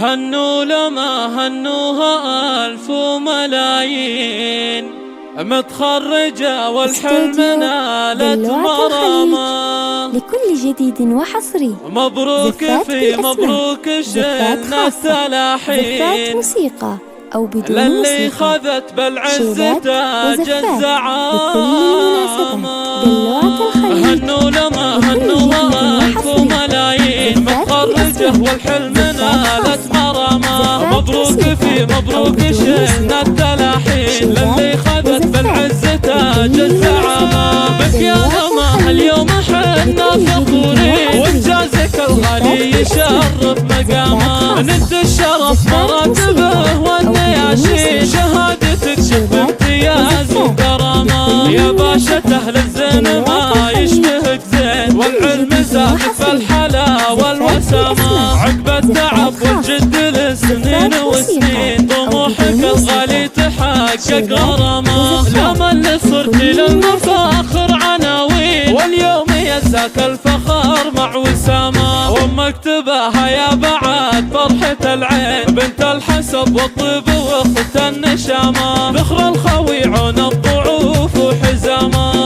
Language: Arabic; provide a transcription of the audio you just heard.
هنوا لما هنوها ألف وملايين، متخرجة والحلم نالت مرامة. لكل جديد وحصري مبروك في مبروك شنا التلاحين، زفات موسيقى أو بدون للي موسيقى، خذت بالعز تاج الزعامة. دلوعة الخليج هنوا لما هنوها ألف وملايين، متخرجة والحلم نالت مرامة. مبروك في مبروك شنا التلاحين، للي خذت بالعز تاج الزعامة. بك يا لما اليوم حنا فخورين، وانجازك الغالي يشرف مقامه. انت الشرف مراتبه والنياشين، شهادتك شف امتياز وكرامه. يا باشا اهل الزين ما يشبهك زين، والعلم زاد في الحلا والوسامه. عقب التعب والجد لسنين وسنين، طموحك الغالي تحقق غرامه. لما اللي صرت للمفاخر عناوين، واليوم يزاك الفخر مع وسامه. وامك تباها يا بعد فرحة العين، بنت الحسب والطيب واخت النشامه. ذخر الخوي عون الطول